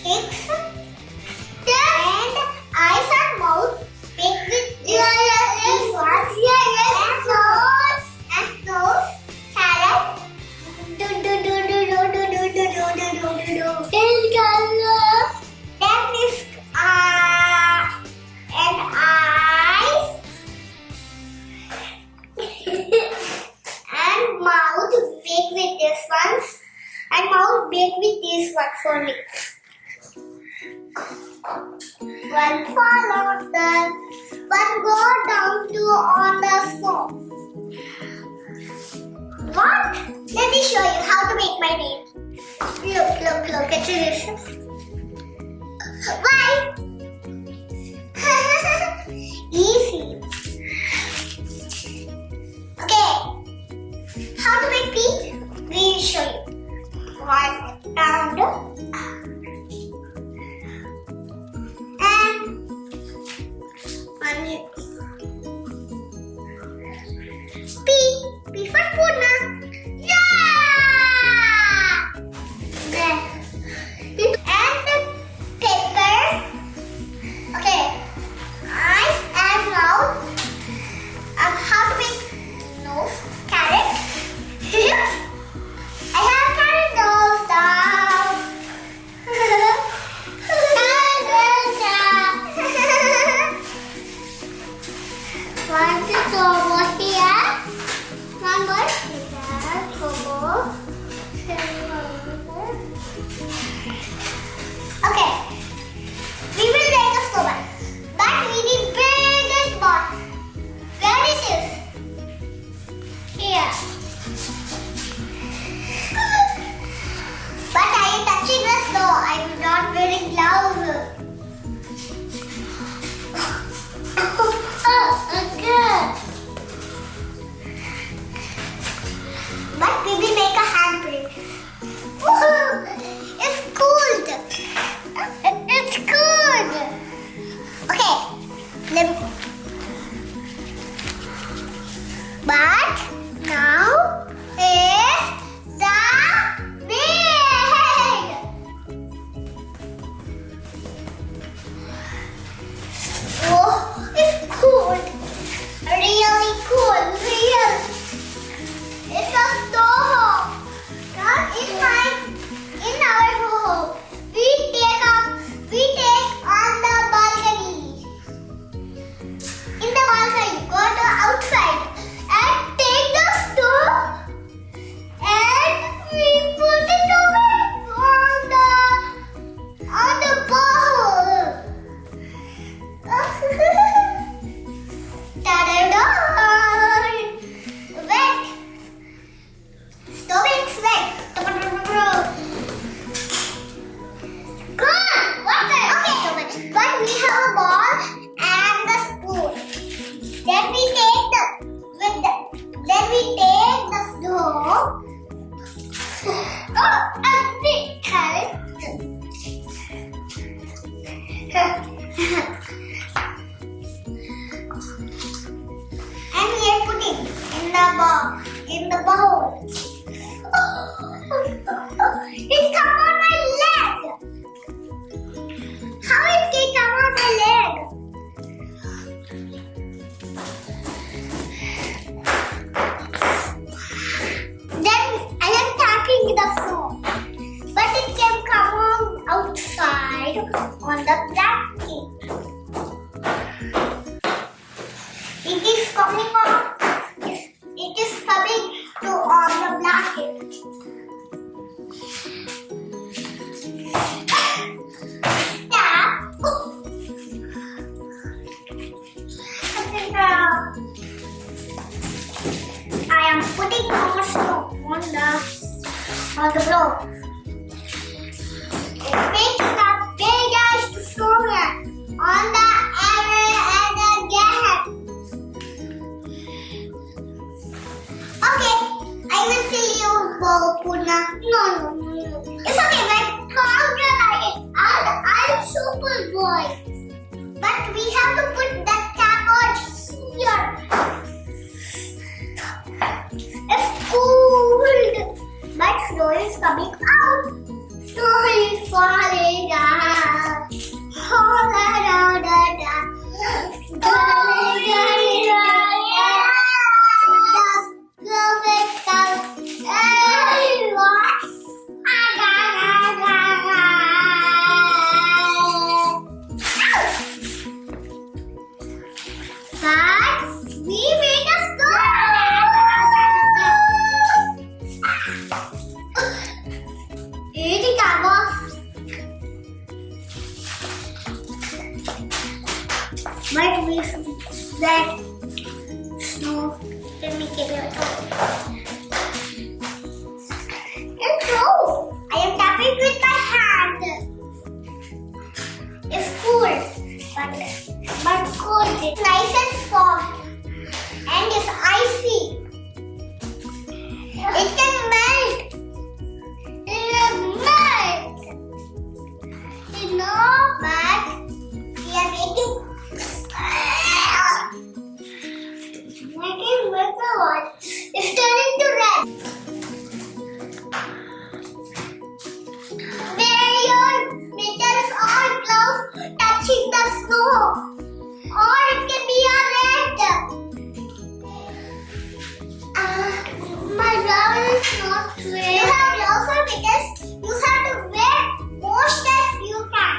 sticks. And eyes and mouth make with these ones. And nose, carrot. Then is and eyes and mouth make with this ones. And mouth make with these ones only. One fall off the, one go down to on the snow. What? Let me show you how to make my name. Look at this. Why? Easy. Okay. How to make feet? We will show you. One round. And one P. P for Puna. Yeah! There. And paper. Okay. Eyes and mouth. How to make nose? Carrot. I have carrot nose down. One to over here. One more here. Okay. We will make a snowman. But we need biggest ball. Where is it? Here. But I am touching the snow. I am not wearing gloves. Good. But we will make a handprint. It's cold. It's good. Okay. But now is the big. Oh, it's cool. Really cool. Real. It's a store. Not in our home. We take on the balcony. In the balcony, go to outside and take the store and we put it over on the bowl. Ta-da-da! Wet. Stove is wet. Good. Water. Okay. But we have a ball and the spoon. Then we take the stove. Oh, a big carrot. And we are putting in the bowl. It come on my leg. How it can come on my leg? Then I am tapping the floor, but it can come on outside on the plastic. It is coming off. It is coming to on the blanket. Tap. I am putting more snow on the floor. It makes the biggest snowman on the area and again. Okay, I will see you, Puna. No. It's okay, but I'm super boy. But we have to put that cap on here. It's cold, but snow is coming out. Snow is falling down. But we that snow. Let me get it out. And so I am tapping with my hand. It's cool, but cold. It's nice and soft, and it's icy. It can melt. It will melt. You know, but we are making the one. It's turning to red. Where your metals or gloves touching the snow, or it can be a red. My glove is not red. You have gloves or metals. You have to wear most as you can.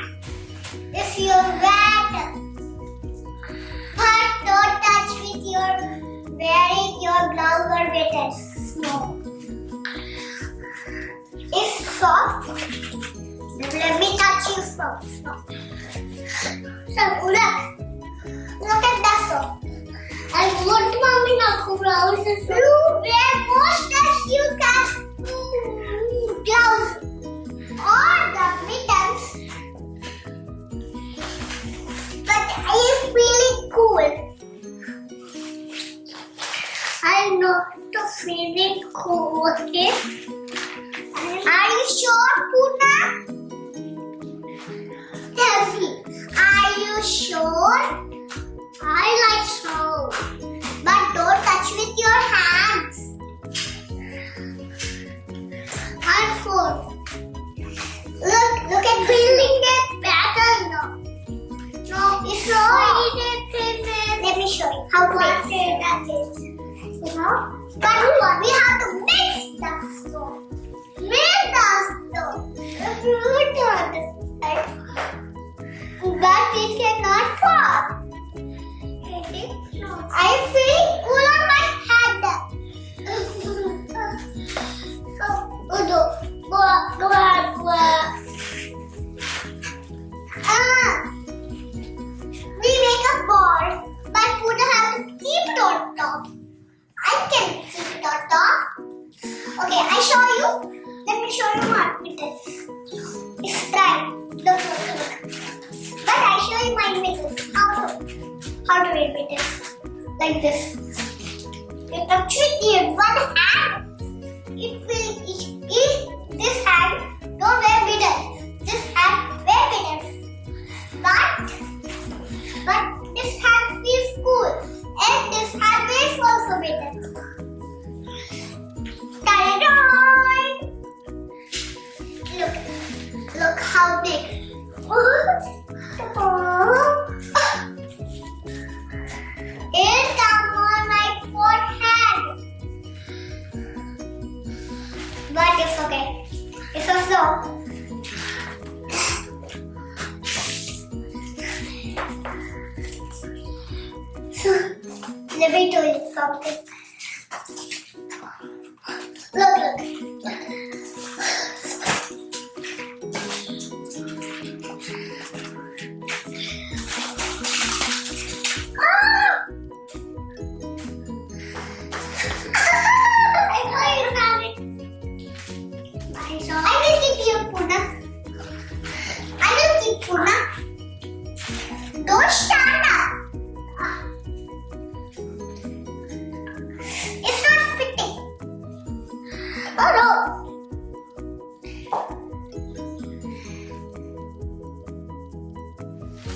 If you're red, but don't touch with your wearing your gloves or mittens. No. It's soft. Let me touch you first. No. So look at that soft. I want mommy not to blouse. You wear most as you can. Gloves or the mittens. But I am feeling cool. I'm not feeling cool, okay? Are you sure, Puna? Tell me, are you sure? I like snow, but don't touch with your hands. I'm full. Look at feeling it better now. No, it's not. Let me show you how that is. You know? But we have to mix the snow. Mix the snow. You don't understand. But it cannot fall. I feel cool on my hand. Go ahead. We make a ball, but Puna have to keep it on top. I can keep it on top. Okay, I show you. Let me show you what it is. It's dry. Look. But I show you my methods. How to make it. Like this. You touch with your one hand. This hand don't wear mittens. This hand wear mittens. But this hand feels cool. And this hand wears also mittens. Ta-da! Look how big. It comes on my forehead. But it's okay. It's so slow. Let me do it something. Look. Don't stand up. It's not fitting. Oh no.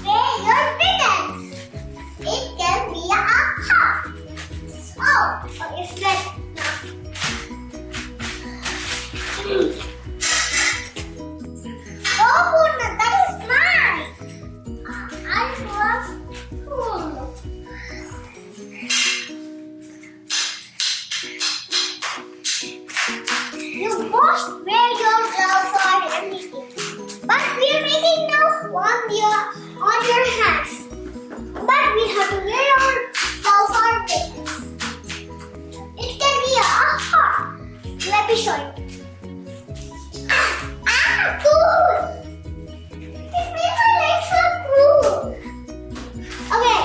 Wear your mittens. It can be a heart. Oh, it's good. Oh, Puna, that is mine. I was cool. You must wear your gloves on everything. But we are making now on your hands. But we have to wear our gloves on things. It can be a heart. Let me show you. Cool! It makes my legs so cool. Okay,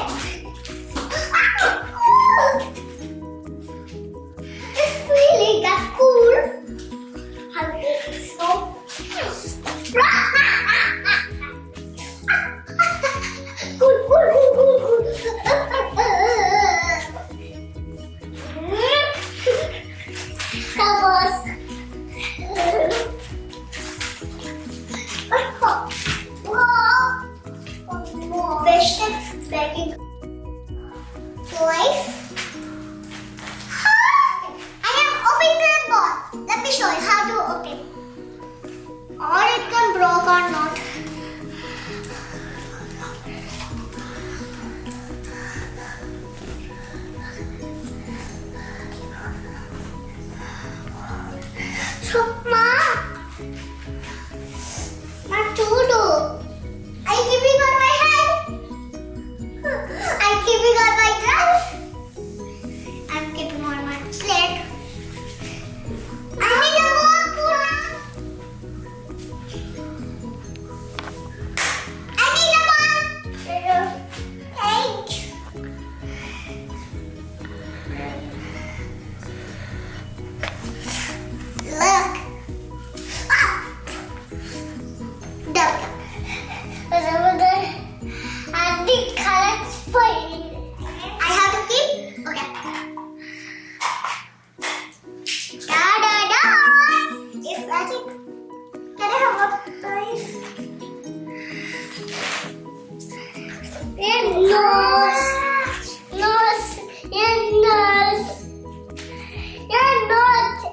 Your nose. Nose. Your nose. Your nose.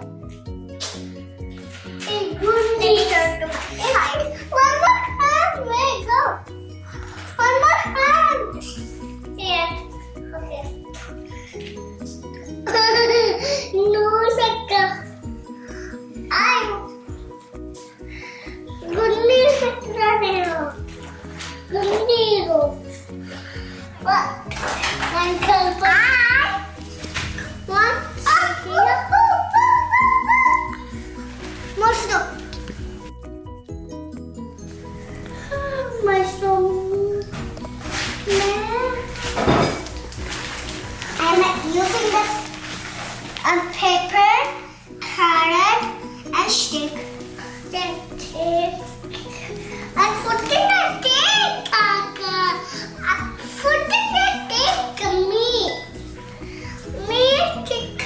A good nature to my side. One more hand. Where it go? One more hand. Here. Okay. Nose akka. I'm Gunni Satrano. Gunni. What? Uncle Pie. What? Mushroom. Mushroom. I'm using this paper, carrot, and stick. Then take. I'm putting a cake, Kaka. I'm putting a cake, me. Me, cake.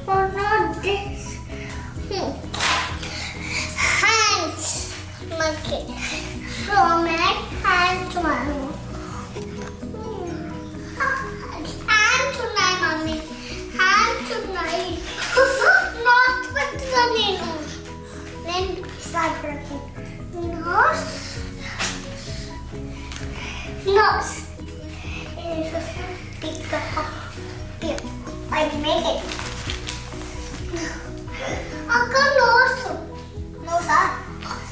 Or not this. Hands. Okay. From my hands, Mama. Hand tonight, Mommy. Hand tonight. Not with the nails. Then start working. Nose. Nose. Pick up. I made it. Uncle nose. Nose up.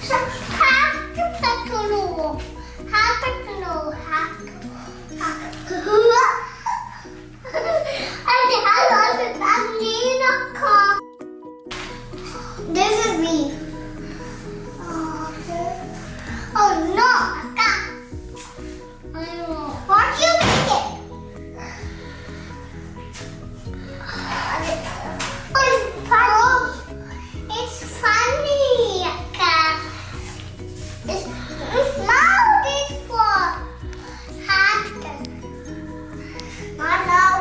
So half to petaloo. Half petaloo. Half to. This is me. Oh no, Akka. What you make it? Oh, it's funny, Akka. Now this for hat. Not now.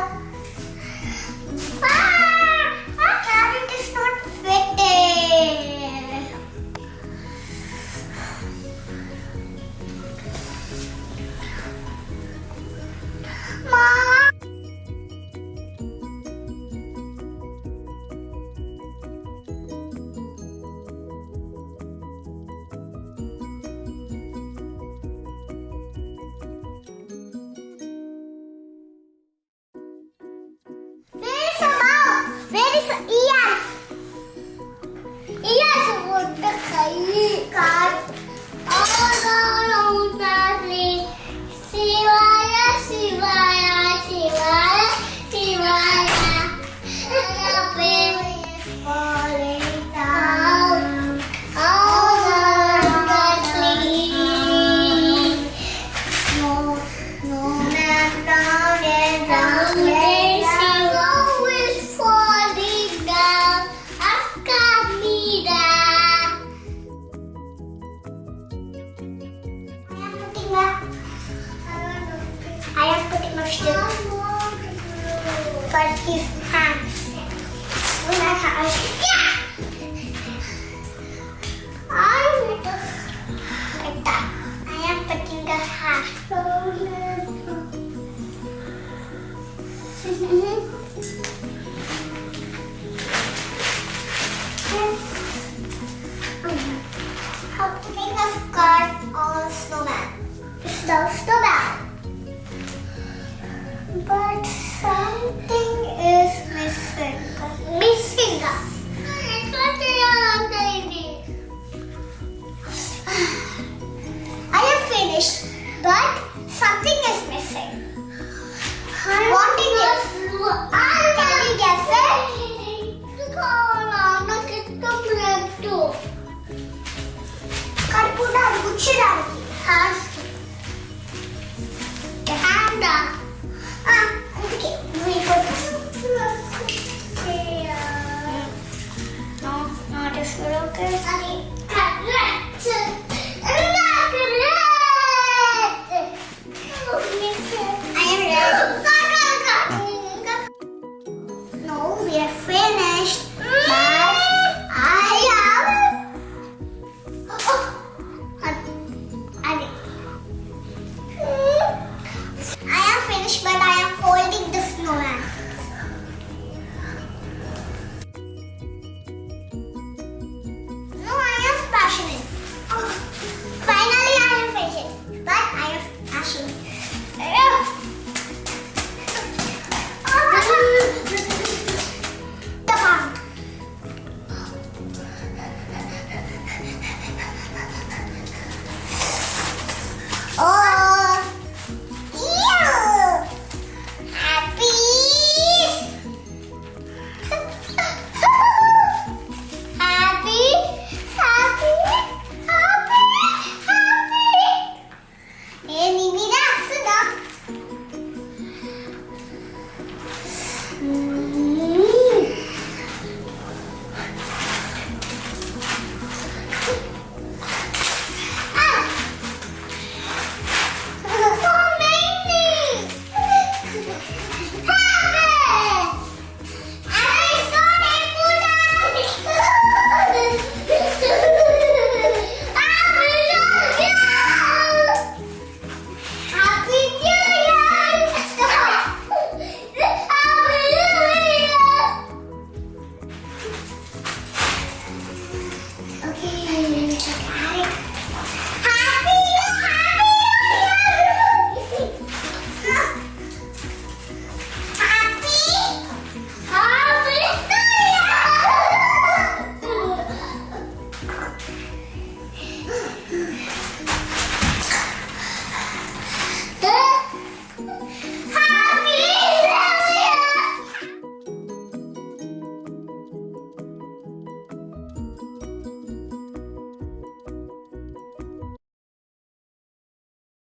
Our carrot is not fitting. Mom. Where is the mouth? Where is the ears? Ears would the cars all around the tree. Shivaya, Shivaya, Shivaya, Shivaya. And the baby is falling down all around the tree. No man down and down and down is falling down. Akamida. I am putting my stick for his hands. When I have yeah. Like that. I am putting the hat. How to make a scarf on a snowman. It's the snowman. But something is missing. Missing. It's what they are, baby. I am finished, but something is missing. What is it? Can you guess it? Okay, we put this. No, not as good. Okay, sorry.